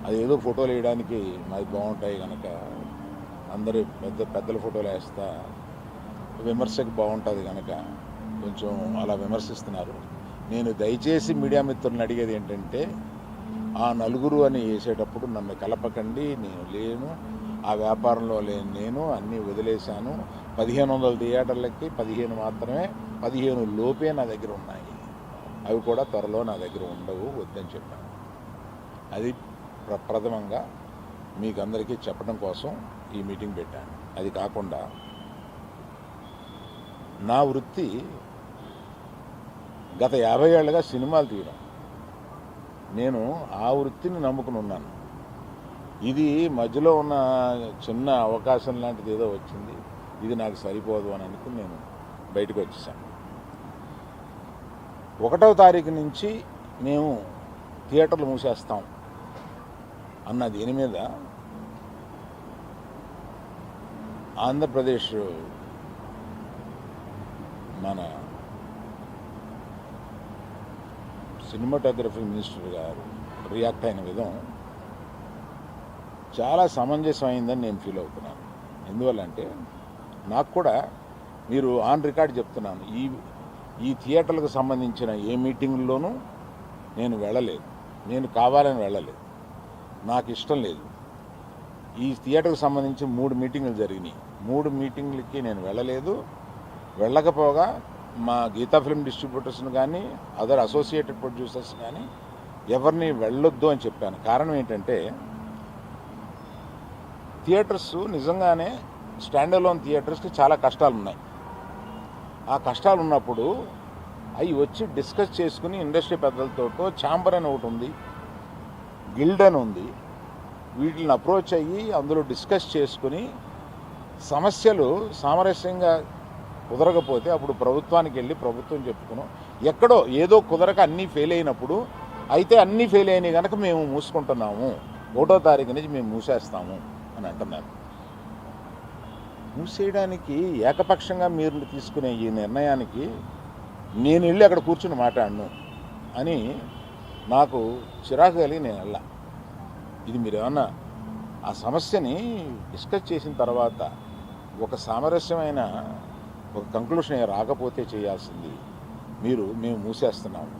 అది ఏదో ఫోటోలు వేయడానికి మాది బాగుంటాయి కనుక అందరూ పెద్దల ఫోటోలు వేస్తా విమర్శకు బాగుంటుంది కనుక కొంచెం అలా విమర్శిస్తున్నారు. నేను దయచేసి మీడియా మిత్రులను అడిగేది ఏంటంటే, ఆ నలుగురు అని వేసేటప్పుడు నన్ను కలపకండి. నేను లేను, ఆ వ్యాపారంలో లేను. నేను అన్నీ వదిలేశాను. 1500 థియేటర్లకి 15 మాత్రమే, 15 లోపే నా దగ్గర ఉన్నాయి. అవి కూడా త్వరలో నా దగ్గర ఉండవు, వద్దని చెప్పాను. అది ప్రథమంగా మీకు అందరికీ చెప్పడం కోసం ఈ మీటింగ్ పెట్టాను. అది కాకుండా నా వృత్తి గత 50 ఏళ్ళుగా సినిమాలు తీయడం. నేను ఆ వృత్తిని నమ్ముకుని ఉన్నాను. ఇది మధ్యలో ఉన్న చిన్న అవకాశం లాంటిది ఏదో వచ్చింది, ఇది నాకు సరిపోదు అని అనుకుని నేను బయటకు వచ్చేసాను. 1వ తారీఖు నుంచి మేము థియేటర్లు మూసేస్తాం అన్న దీని మీద ఆంధ్రప్రదేశ్ మన సినిమాటోగ్రఫీ మినిస్టర్ గారు రియాక్ట్ అయిన విధం చాలా సమంజసమైందని నేను ఫీల్ అవుతున్నాను. ఎందువల్లంటే నాకు కూడా మీరు ఆన్ రికార్డ్ చెప్తున్నాను, ఈ థియేటర్లకు సంబంధించిన ఏ మీటింగుల్లోనూ నేను వెళ్ళలేదు. నేను కావాలని వెళ్ళలేదు, నాకు ఇష్టం లేదు. ఈ థియేటర్కి సంబంధించి 3 మీటింగులు జరిగినాయి. 3 మీటింగులకి నేను వెళ్ళలేదు. వెళ్ళకపోగా మా గీతా ఫిల్మ్ డిస్ట్రిబ్యూటర్స్ని కానీ అదర్ అసోసియేటెడ్ ప్రొడ్యూసర్స్ కానీ ఎవరిని వెళ్ళొద్దు అని చెప్పాను. కారణం ఏంటంటే, థియేటర్స్ నిజంగానే స్టాండ్ అలోన్ థియేటర్స్కి చాలా కష్టాలు ఉన్నాయి. ఆ కష్టాలు ఉన్నప్పుడు అవి వచ్చి డిస్కస్ చేసుకుని ఇండస్ట్రీ పెద్దలతో ఛాంబర్ అని ఒకటి ఉంది, గిల్డ్ అని ఉంది, వీటిని అప్రోచ్ అయ్యి అందులో డిస్కస్ చేసుకుని సమస్యలు సామరస్యంగా కుదరకపోతే అప్పుడు ప్రభుత్వానికి వెళ్ళి ప్రభుత్వం చెప్పుకున్నాం. ఎక్కడో ఏదో కుదరక అన్నీ ఫెయిల్ అయినప్పుడు, అయితే అన్నీ ఫెయిల్ అయినాయి కనుక మేము మూసుకుంటున్నాము, 1వ తారీఖు నుంచి మేము మూసేస్తాము అని అంటున్నారు. మూసేయడానికి ఏకపక్షంగా మీరు తీసుకునే ఈ నిర్ణయానికి నేను వెళ్ళి అక్కడ కూర్చుని మాట్లాడను అని నాకు చిరాకు కలిగి నేను వెళ్ళా. ఇది మీరు ఏమన్నా ఆ సమస్యని డిస్కస్ చేసిన తర్వాత ఒక సామరస్యమైన ఒక కంక్లూషన్ రాకపోతే చేయాల్సింది మేము మూసేస్తున్నాము.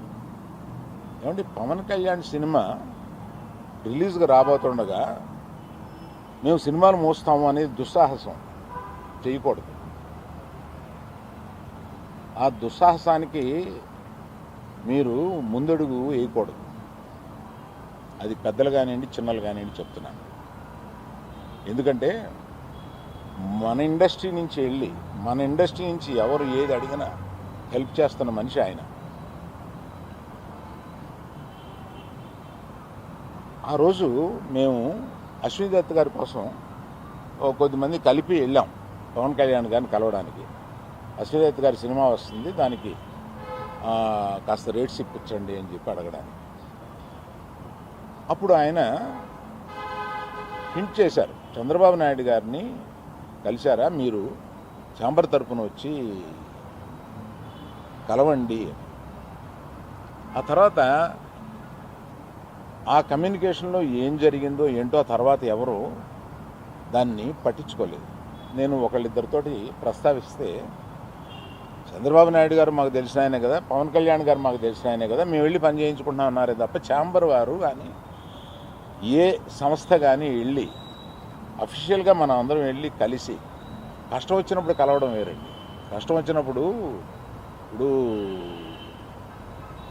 ఏమంటే పవన్ కళ్యాణ్ సినిమా రిలీజ్గా రాబోతుండగా మేము సినిమాలు మూస్తాము అనేది దుస్సాహసం చేయకూడదు. ఆ దుస్సాహసానికి మీరు ముందడుగు వేయకూడదు. అది పెద్దలు కానివ్వండి, చిన్నలు కానివ్వండి చెప్తున్నాను. ఎందుకంటే మన ఇండస్ట్రీ నుంచి వెళ్ళి మన ఇండస్ట్రీ నుంచి ఎవరు ఏది అడిగినా హెల్ప్ చేస్తున్న మనిషి ఆయన. ఆ రోజు మేము అశ్విని దత్ గారి కోసం కొద్దిమంది కలిపి వెళ్ళాం పవన్ కళ్యాణ్ గారిని కలవడానికి. అశ్విని దత్ గారి సినిమా వస్తుంది, దానికి కాస్త రేట్స్ ఇప్పించండి అని చెప్పి అడగడానికి. అప్పుడు ఆయన హింట్ చేశారు, చంద్రబాబు నాయుడు గారిని కలిశారా, మీరు ఛాంబర్ తరపున వచ్చి కలవండి. ఆ తర్వాత ఆ కమ్యూనికేషన్లో ఏం జరిగిందో ఏంటో ఆ తర్వాత ఎవరు దాన్ని పట్టించుకోలేదు. నేను ఒకళ్ళిద్దరితోటి ప్రస్తావిస్తే, చంద్రబాబు నాయుడు గారు మాకు తెలిసిన ఆయనే కదా, పవన్ కళ్యాణ్ గారు మాకు తెలిసిన ఆయనే కదా, మేము వెళ్ళి పని చేయించుకుంటున్నాం అన్నారే తప్ప ఛాంబర్ వారు కానీ ఏ సంస్థ కానీ వెళ్ళి అఫీషియల్గా మనం అందరం వెళ్ళి కలిసి కష్టం వచ్చినప్పుడు కలవడం వేరండి. కష్టం వచ్చినప్పుడు ఇప్పుడు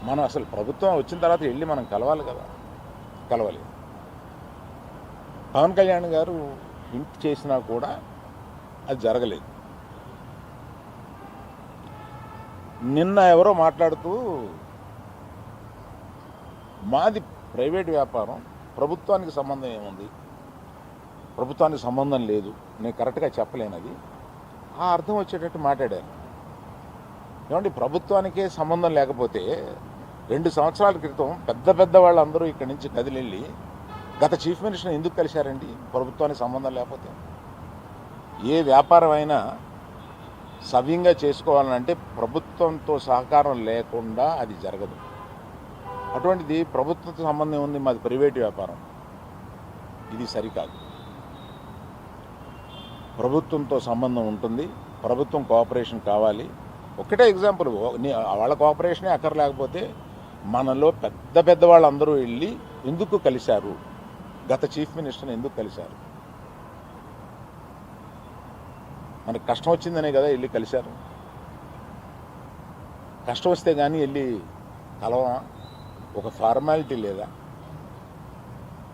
మనం అసలు ప్రభుత్వం వచ్చిన తర్వాత వెళ్ళి మనం కలవాలి కదా, కలవాలి. పవన్ కళ్యాణ్ గారు హింట్ చేసినా కూడా అది జరగలేదు. నిన్న ఎవరో మాట్లాడుతూ మాది ప్రైవేట్ వ్యాపారం, ప్రభుత్వానికి సంబంధం ఏముంది, ప్రభుత్వానికి సంబంధం లేదు, నేను కరెక్ట్గా చెప్పలేనది, ఆ అర్థం వచ్చేటట్టు మాట్లాడారు. ఏమంటే ప్రభుత్వానికే సంబంధం లేకపోతే 2 సంవత్సరాల క్రితం పెద్ద వాళ్ళందరూ ఇక్కడి నుంచి కదిలిళ్ళి గత చీఫ్ మినిస్టర్ని ఎందుకు కలిశారండి? ప్రభుత్వానికి సంబంధం లేకపోతే. ఏ వ్యాపారం అయినా సవ్యంగా చేసుకోవాలంటే ప్రభుత్వంతో సహకారం లేకుండా అది జరగదు. అటువంటిది ప్రభుత్వంతో సంబంధం ఉంది, మాది ప్రైవేట్ వ్యాపారం. ఇది సరికాదు. ప్రభుత్వంతో సంబంధం ఉంటుంది, ప్రభుత్వం కోఆపరేషన్ కావాలి. ఒకటే ఎగ్జాంపుల్, వాళ్ళ కోఆపరేషనే అక్కర్లేకపోతే మనలో పెద్ద పెద్ద వాళ్ళందరూ వెళ్ళి ఎందుకు కలిశారు, గత చీఫ్ మినిస్టర్ని ఎందుకు కలిశారు? మనకు కష్టం వచ్చిందనే కదా వెళ్ళి కలిశారు. కష్టం వస్తే కానీ వెళ్ళి కలవమా? ఒక ఫార్మాలిటీ లేదా?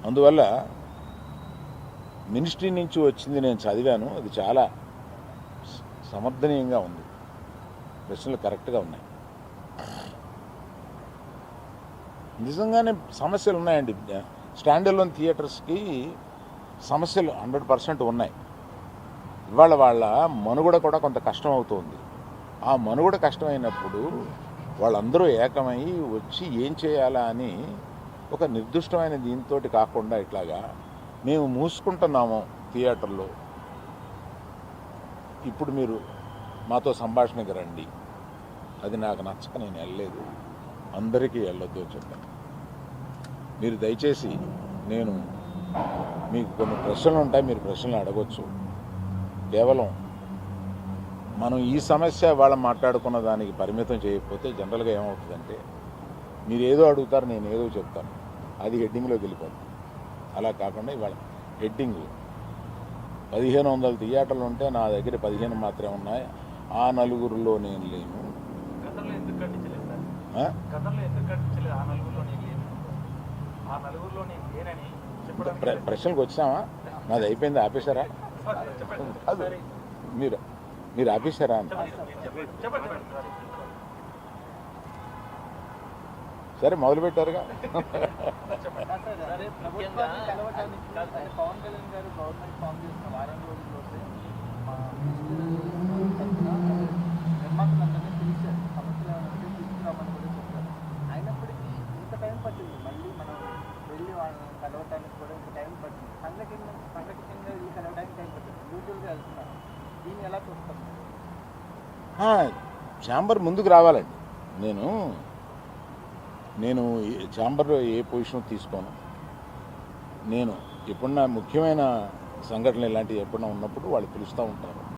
అందువల్ల మినిస్ట్రీ నుంచి వచ్చింది నేను చదివాను, అది చాలా సమర్థనీయంగా ఉంది, ప్రశ్నలు కరెక్ట్గా ఉన్నాయి. నిజంగానే సమస్యలు ఉన్నాయండి. స్టాండ్ అలోన్ థియేటర్స్కి సమస్యలు 100% ఉన్నాయి. ఇవాళ వాళ్ళ మనుగడ కూడా కొంత కష్టం అవుతుంది. ఆ మనుగడ కష్టమైనప్పుడు వాళ్ళందరూ ఏకమై వచ్చి ఏం చేయాలా అని ఒక నిర్దిష్టమైన దీంతో కాకుండా ఇట్లాగా మేము మూసుకుంటున్నాము థియేటర్లో, ఇప్పుడు మీరు మాతో సంభాషణకి రండి, అది నాకు నచ్చక నేను వెళ్ళలేదు, అందరికీ వెళ్ళొద్దు అని చెప్పాను. మీరు దయచేసి, నేను మీకు కొన్ని ప్రశ్నలు ఉంటాయి, మీరు ప్రశ్నలు అడగొచ్చు. కేవలం మనం ఈ సమస్య వాళ్ళ మాట్లాడుకున్న దానికి పరిమితం చేయకపోతే జనరల్గా ఏమవుతుందంటే మీరు ఏదో అడుగుతారు, నేను ఏదో చెప్తాను, అది హెడ్డింగ్లోకి వెళ్ళిపోతుంది. అలా కాకుండా ఇవాళ హెడ్డింగ్ 1500 థియేటర్లు ఉంటే నా దగ్గర 15 మాత్రమే ఉన్నాయి, ఆ నలుగురిలో నేను లేను. ప్రశ్నలకు వచ్చామా? నాది అయిపోయింది, ఆపేశారా? మీరు ఆపేశారా అని. సరే, మొదలు పెట్టారుగా. అయినప్పటికీ ఇంత టైం పట్టింది, మళ్ళీ మనం వెళ్ళి వాళ్ళని కలవటానికి కూడా ఇంత టైం పట్టింది. సంఘటితంగా వెళ్ళి కలవడానికి టైం పట్టింది, యూజువల్గా వెళ్తున్నాను. దీన్ని ఎలా చూస్తాం? ఛాంబర్ ముందుకు రావాలండి. నేను ఛాంబర్లో ఏ పొజిషన్ తీసుకోను. నేను ఎప్పుడన్నా ముఖ్యమైన సంఘటనలు ఇలాంటివి ఎప్పుడన్నా ఉన్నప్పుడు వాళ్ళు పిలుస్తూ ఉంటారు.